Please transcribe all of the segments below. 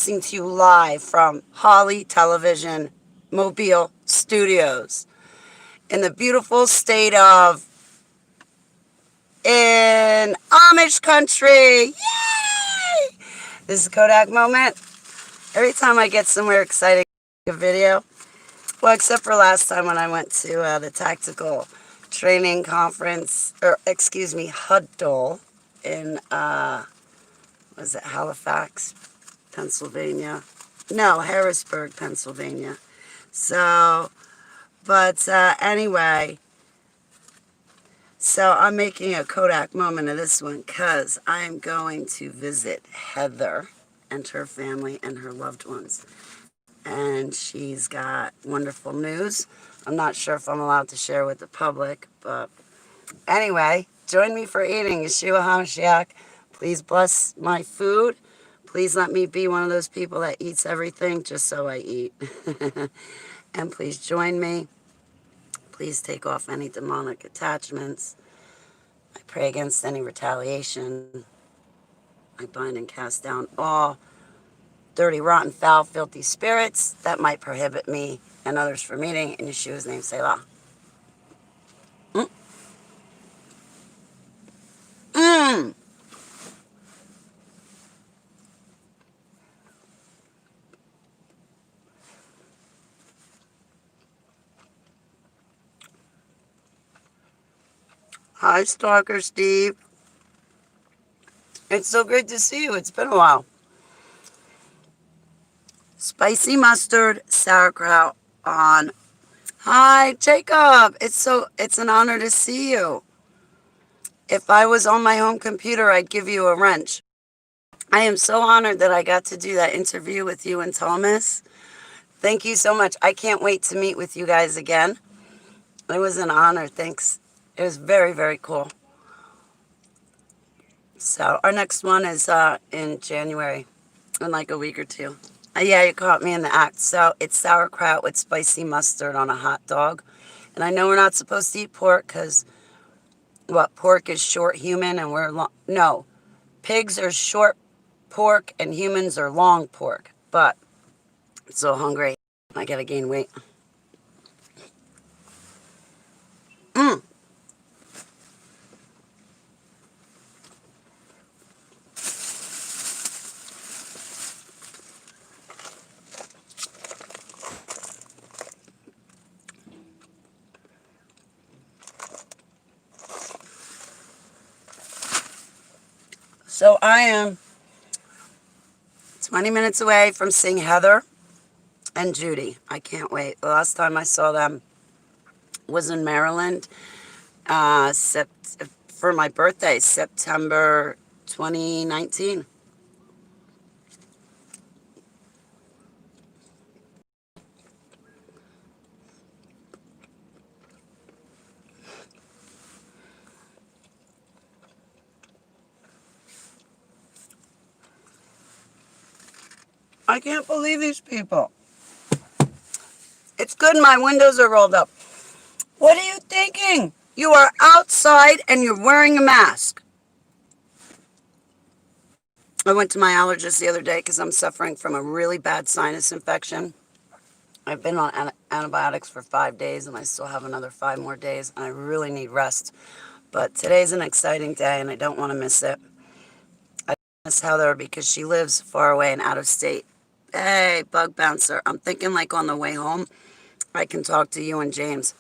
broadcasting to you live from Holly Television Mobile Studios in the beautiful state of in Amish country. Yay! This is a Kodak moment. Every time I get somewhere exciting, I make a video. Well, except for last time when I went to the tactical training conference, or excuse me, huddle in, was it Halifax, Pennsylvania? No, Harrisburg, Pennsylvania. So, but anyway, so I'm making a Kodak moment of this one because I'm going to visit Heather and her family and her loved ones. And she's got wonderful news. I'm not sure if I'm allowed to share with the public, but anyway, join me for eating Yeshua HaMashiach. Please bless my food. Please let me be one of those people that eats everything just so I eat. And please join me. Please take off any demonic attachments. I pray against any retaliation. I bind and cast down all dirty, rotten, foul, filthy spirits that might prohibit me and others from eating. In Yeshua's name, Selah. Mm. Mm. Hi, Stalker Steve. It's so great to see you. It's been a while. Spicy mustard, sauerkraut on. Hi, Jacob. It's an honor to see you. If I was on my home computer, I'd give you a wrench. I am so honored that I got to do that interview with you and Thomas. Thank you so much. I can't wait to meet with you guys again. It was an honor. Thanks. It was very, very cool. So our next one is in January, in like a week or two. Yeah, you caught me in the act. So it's sauerkraut with spicy mustard on a hot dog. And I know we're not supposed to eat pork because, what, pork is short human and we're long. No, pigs are short pork and humans are long pork. But I'm so hungry. I gotta gain weight. Mm. So I am 20 minutes away from seeing Heather and Judy. I can't wait. The last time I saw them was in Maryland for my birthday, September 2019. I can't believe these people. It's good my windows are rolled up. What are you thinking? You are outside and you're wearing a mask. I went to my allergist the other day because I'm suffering from a really bad sinus infection. I've been on antibiotics for 5 days and I still have another 5 more days and I really need rest. But today's an exciting day and I don't want to miss it. I miss Heather because she lives far away and out of state. Hey, bug bouncer. I'm thinking like on the way home, I can talk to you and James.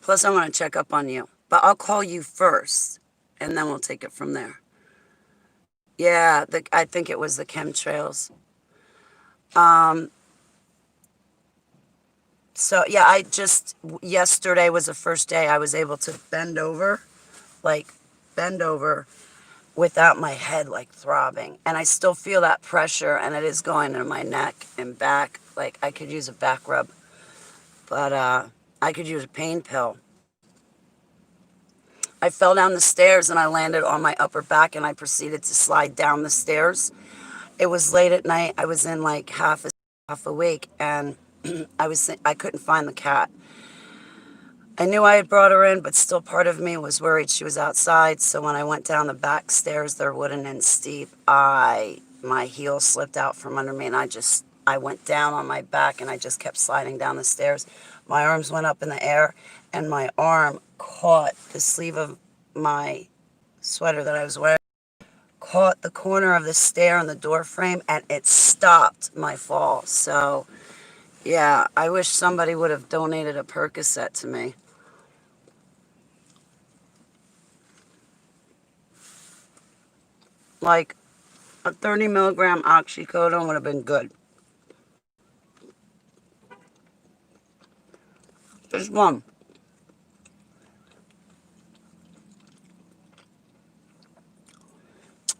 Plus, I want to check up on you. But I'll call you first, and then we'll take it from there. Yeah, I think it was the chemtrails. So, yeah, yesterday was the first day I was able to bend over without my head, like, throbbing. And I still feel that pressure, and it is going in my neck and back. Like, I could use a back rub. But, I could use a pain pill. I fell down the stairs and I landed on my upper back and I proceeded to slide down the stairs. It was late at night. I was in like half awake and I couldn't find the cat. I knew I had brought her in, but still part of me was worried she was outside. So when I went down the back stairs, they're wooden and steep, I my heel slipped out from under me, and I went down on my back, and I just kept sliding down the stairs. My arms went up in the air, and my arm caught the sleeve of my sweater that I was wearing, caught the corner of the stair on the door frame, and it stopped my fall. So, yeah, I wish somebody would have donated a Percocet to me. Like, a 30 milligram oxycodone would have been good. Just one.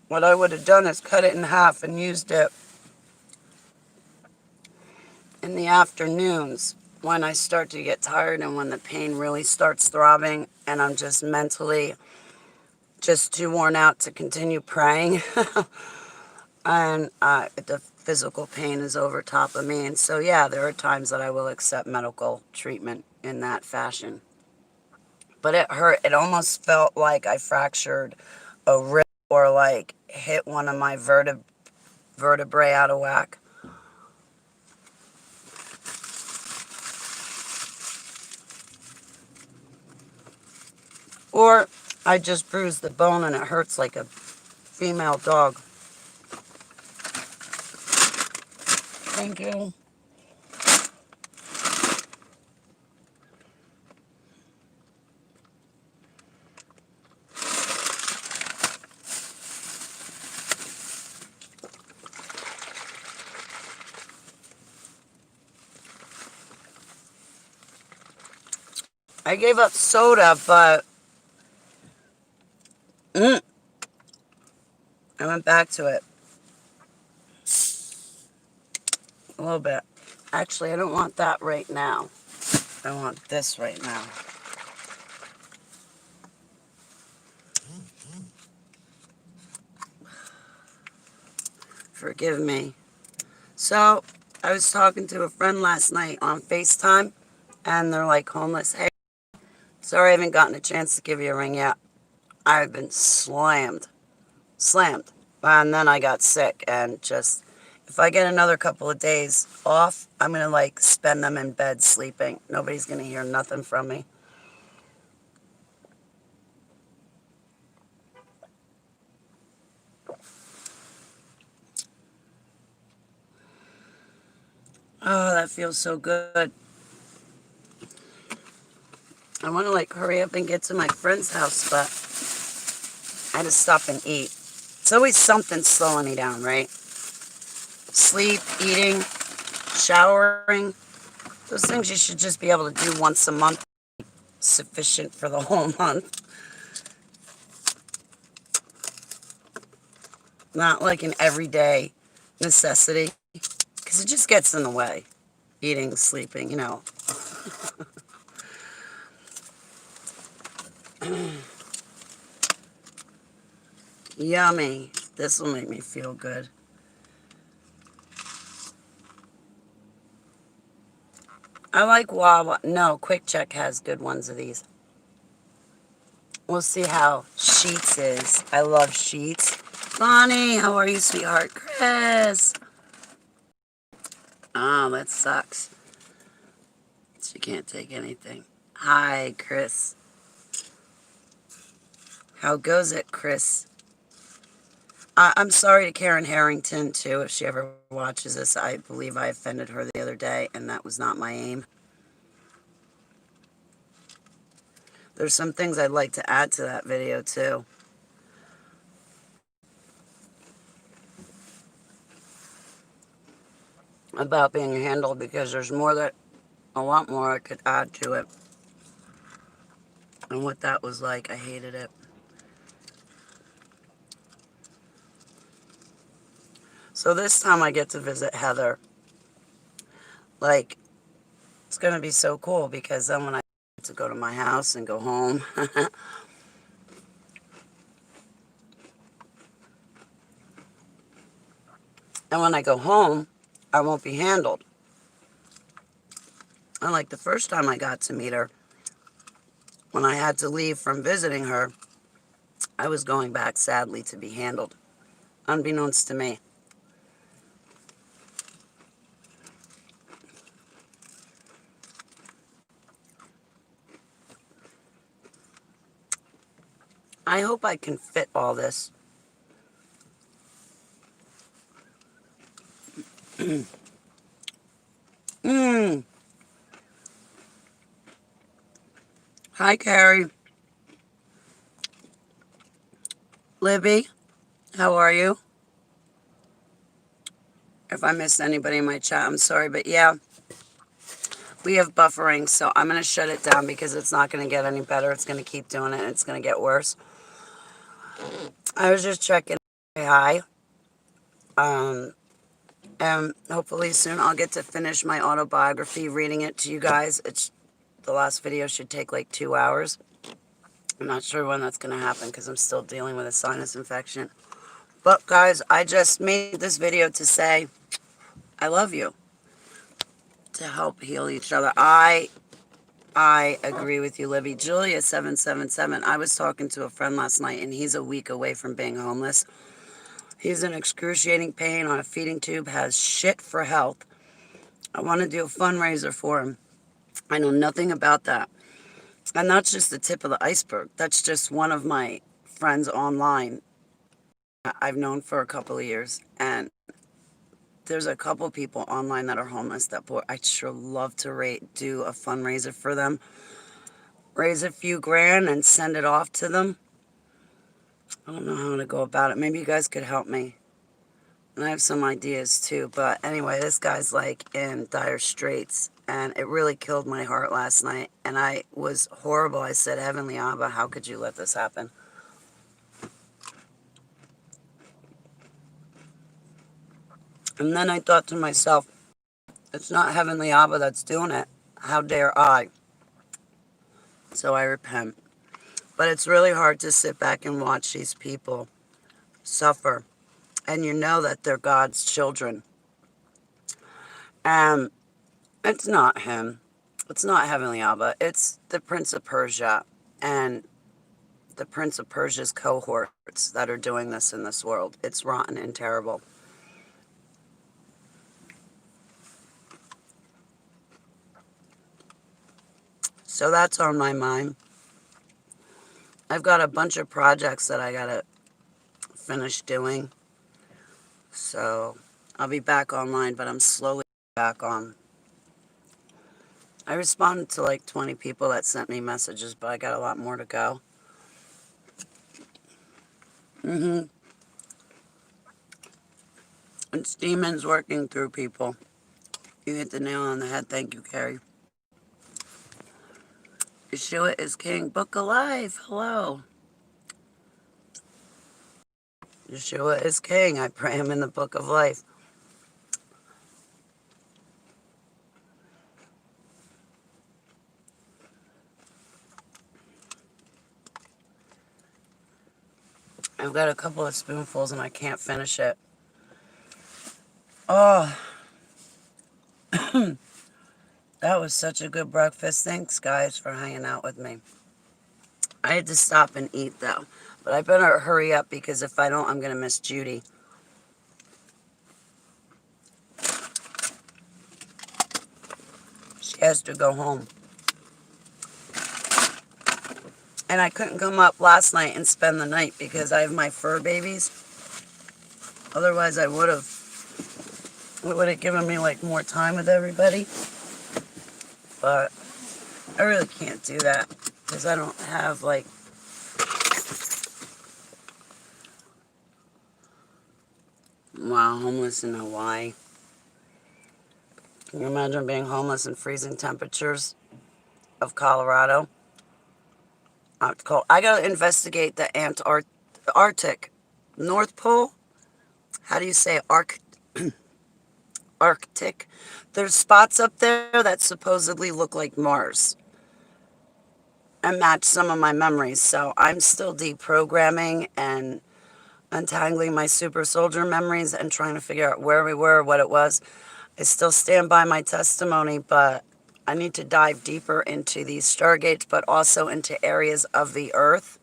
What I would have done is cut it in half and used it in the afternoons when I start to get tired and when the pain really starts throbbing and I'm just mentally just too worn out to continue praying. And the physical pain is over top of me. And so, yeah, there are times that I will accept medical treatment in that fashion. But it hurt. It almost felt like I fractured a rib or like hit one of my vertebrae out of whack. Or I just bruised the bone and it hurts like a female dog. Thank you. I gave up soda, but I went back to it a little bit. Actually, I don't want that right now. I want this right now. Forgive me. So, I was talking to a friend last night on FaceTime, and they're like homeless. Hey, sorry I haven't gotten a chance to give you a ring yet. I've been slammed. And then I got sick, and just, if I get another couple of days off, I'm going to like spend them in bed sleeping. Nobody's going to hear nothing from me. Oh, that feels so good. I want to like hurry up and get to my friend's house, but I had to stop and eat. It's always something slowing me down, right? Sleep, eating, showering. Those things you should just be able to do once a month. Sufficient for the whole month. Not like an everyday necessity. Because it just gets in the way. Eating, sleeping, you know. Yummy. This will make me feel good. I like Wawa. No, Quick Check has good ones of these. We'll see how Sheetz is. I love Sheetz. Bonnie, how are you, sweetheart? Chris. Oh, that sucks. She can't take anything. Hi, Chris. How goes it, Chris? I'm sorry to Karen Harrington, too, if she ever watches this. I believe I offended her the other day, and that was not my aim. There's some things I'd like to add to that video, too. About being handled, because there's a lot more I could add to it. And what that was like, I hated it. So this time I get to visit Heather. Like, it's going to be so cool, because then when I get to go to my house and go home, and when I go home, I won't be handled. And like the first time I got to meet her, when I had to leave from visiting her, I was going back, sadly, to be handled, unbeknownst to me. I hope I can fit all this. Mmm. Hi, Carrie. Libby, how are you? If I missed anybody in my chat, I'm sorry. But yeah, we have buffering, so I'm going to shut it down because it's not going to get any better. It's going to keep doing it, and it's going to get worse. I was just checking. Hi. And hopefully soon I'll get to finish my autobiography, reading it to you guys. The last video should take like 2 hours. I'm not sure when that's going to happen because I'm still dealing with a sinus infection. But guys, I just made this video to say I love you, to help heal each other. I agree with you, Libby. Julia777. I was talking to a friend last night, and he's a week away from being homeless. He's in excruciating pain on a feeding tube, has shit for health. I want to do a fundraiser for him. I know nothing about that. And that's just the tip of the iceberg. That's just one of my friends online I've known for a couple of years. And there's a couple people online that are homeless that I'd sure love to do a fundraiser for them. Raise a few grand and send it off to them. I don't know how to go about it. Maybe you guys could help me. And I have some ideas too. But anyway, this guy's like in dire straits. And it really killed my heart last night. And I was horrible. I said, Heavenly Abba, how could you let this happen? And then I thought to myself, it's not Heavenly Abba that's doing it. How dare I? So I repent. But it's really hard to sit back and watch these people suffer. And you know that they're God's children. And it's not him. It's not Heavenly Abba. It's the Prince of Persia and the Prince of Persia's cohorts that are doing this in this world. It's rotten and terrible. So that's on my mind. I've got a bunch of projects that I gotta finish doing. So I'll be back online, but I'm slowly back on. I responded to like 20 people that sent me messages, but I got a lot more to go. It's demons working through people. You hit the nail on the head. Thank you, Carrie. Yeshua is King. Book alive. Hello. Yeshua is King. I pray him in the book of life. I've got a couple of spoonfuls and I can't finish it. Oh, that was such a good breakfast. Thanks, guys, for hanging out with me. I had to stop and eat, though. But I better hurry up because if I don't, I'm going to miss Judy. She has to go home. And I couldn't come up last night and spend the night because I have my fur babies. Otherwise, I would have. It would have given me, like, more time with everybody. But I really can't do that because I don't have, like... Wow, homeless in Hawaii. Can you imagine being homeless in freezing temperatures of Colorado? It's cold. I gotta investigate the Arctic. North Pole? How do you say Arctic? There's spots up there that supposedly look like Mars and match some of my memories. So I'm still deprogramming and untangling my super soldier memories and trying to figure out where we were, what it was. I still stand by my testimony, but I need to dive deeper into these stargates, but also into areas of the Earth.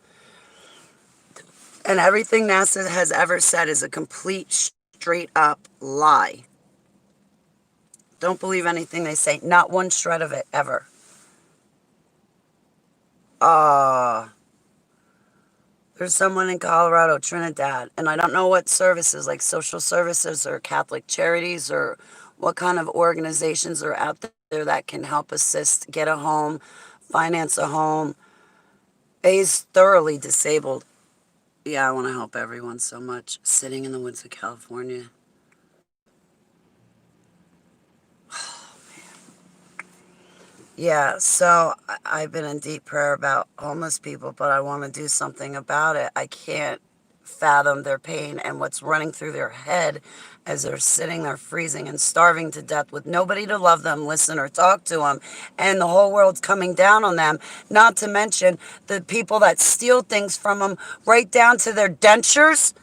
And everything NASA has ever said is a complete, straight up lie. Don't believe anything they say. Not one shred of it, ever. There's someone in Colorado, Trinidad, and I don't know what services, like social services or Catholic charities or what kind of organizations are out there that can help assist get a home, finance a home. He's thoroughly disabled. Yeah, I want to help everyone so much. Sitting in the woods of California. Yeah, so I've been in deep prayer about homeless people, but I want to do something about it. I can't fathom their pain and what's running through their head as they're sitting there freezing and starving to death with nobody to love them, listen, or talk to them. And the whole world's coming down on them, not to mention the people that steal things from them, right down to their dentures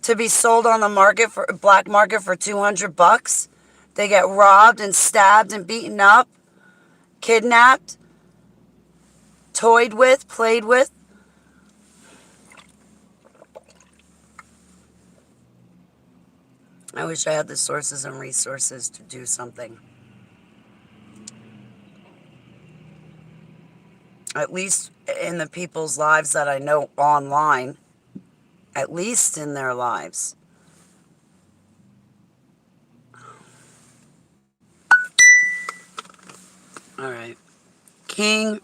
to be sold on the market for black market for $200. They get robbed and stabbed and beaten up, kidnapped, toyed with, played with. I wish I had the sources and resources to do something. At least in the people's lives that I know online. At least in their lives. All right. King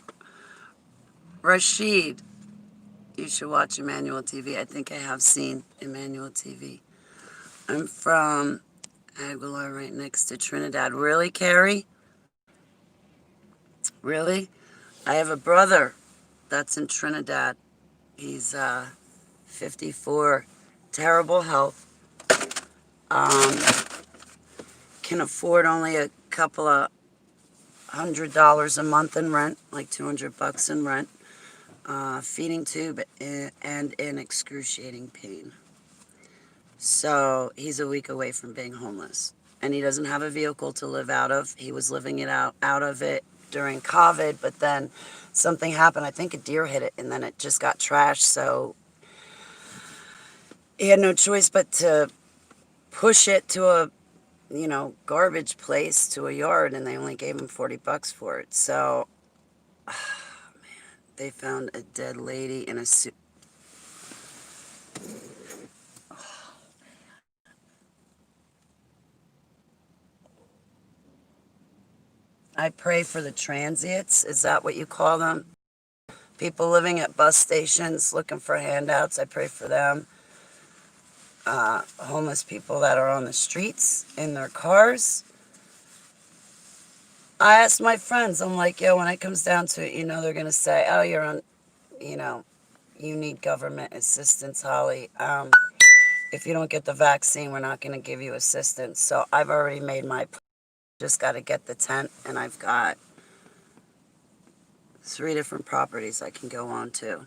Rashid. You should watch Emmanuel TV. I think I have seen Emmanuel TV. I'm from Aguilar, right next to Trinidad. Really, Carrie? Really? I have a brother that's in Trinidad. He's 54, terrible health. Um, can afford only a couple of $100 a month in rent, like $200 in rent. Feeding tube and in excruciating pain. So he's a week away from being homeless. And he doesn't have a vehicle to live out of. He was living it out of it during COVID, but then something happened. I think a deer hit it, and then it just got trashed. So he had no choice but to push it to a, garbage place, to a yard, and they only gave him $40 for it. So they found a dead lady in a suit. I pray for the transients. Is that what you call them? People living at bus stations looking for handouts. I pray for them. Homeless people that are on the streets in their cars. I asked my friends, I'm like, yo, when it comes down to it, they're going to say, oh, you're on, you need government assistance, Holly. If you don't get the vaccine, we're not going to give you assistance. So I've already made my plan. Just got to get the tent, and I've got 3 different properties I can go on to.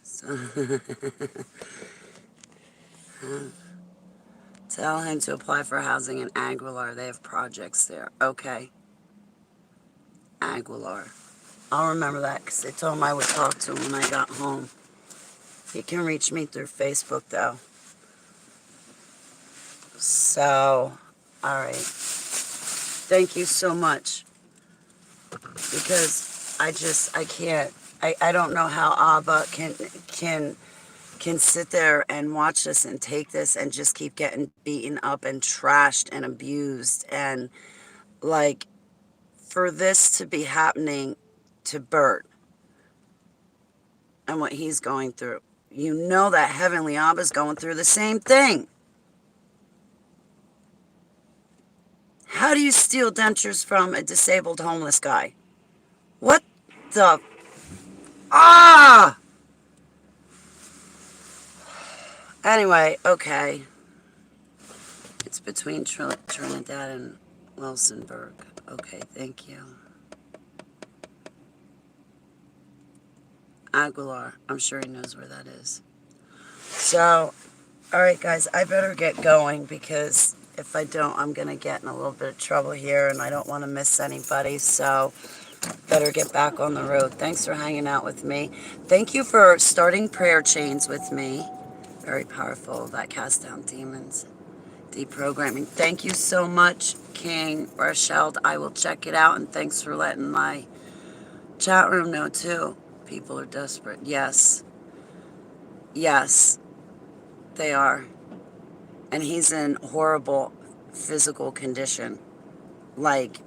So tell him to apply for housing in Aguilar. They have projects there. Okay. Aguilar. I'll remember that because they told him I would talk to him when I got home. He can reach me through Facebook, though. So, all right. Thank you so much. Because I can't, I don't know how Abba can sit there and watch this and take this and just keep getting beaten up and trashed and abused. And, like, for this to be happening to Bert and what he's going through, that Heavenly Abba's going through the same thing. How do you steal dentures from a disabled homeless guy? What the... Ah! Anyway, okay. It's between Trinidad and Wilsonburg. Okay, thank you. Aguilar. I'm sure he knows where that is. So, alright guys, I better get going because if I don't, I'm going to get in a little bit of trouble here and I don't want to miss anybody. So, better get back on the road. Thanks for hanging out with me. Thank you for starting prayer chains with me. Very powerful. That casts down demons. Deprogramming. Thank you so much, King Rochelle. I will check it out, and thanks for letting my chat room know too. People are desperate. Yes. Yes, they are. And he's in horrible physical condition. Like,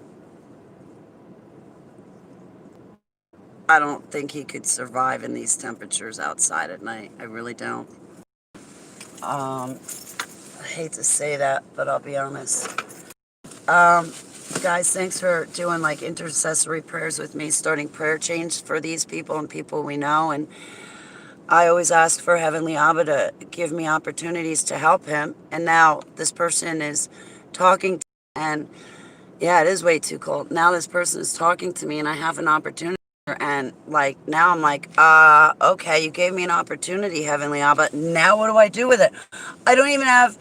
I don't think he could survive in these temperatures outside at night. I really don't. I hate to say that, but I'll be honest. Guys, thanks for doing like intercessory prayers with me, starting prayer chains for these people and people we know. And I always ask for Heavenly Abba to give me opportunities to help him. And now this person is talking to me, and yeah, it is way too cold. Now this person is talking to me and I have an opportunity. And like now I'm like, okay, you gave me an opportunity, Heavenly Abba. Now what do I do with it? I don't even have,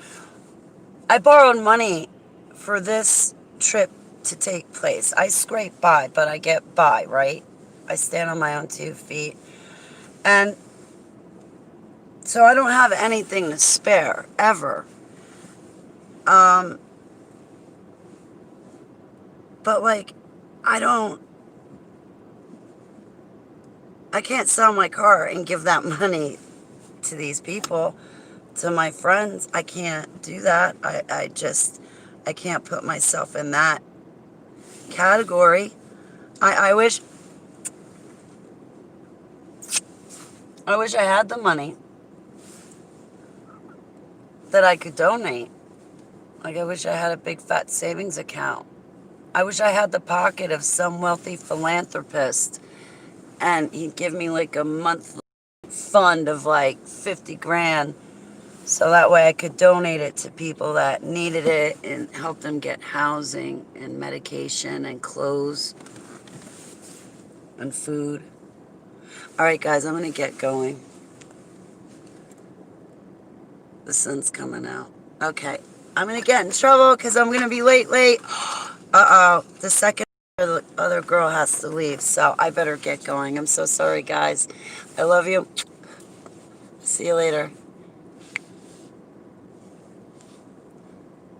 I borrowed money for this trip to take place. I scrape by, but I get by, right? I stand on my own 2 feet. And so I don't have anything to spare, ever. But like, I can't sell my car and give that money to these people, to my friends. I can't do that. I can't put myself in that category. I wish I had the money that I could donate. Like, I wish I had a big fat savings account. I wish I had the pocket of some wealthy philanthropist and he'd give me like a monthly fund of like 50 grand so that way I could donate it to people that needed it and help them get housing and medication and clothes and food. All right, guys, I'm going to get going. The sun's coming out. Okay, I'm going to get in trouble because I'm going to be late. Uh-oh, the second the other girl has to leave, so I better get going. I'm so sorry, guys. I love you. See you later.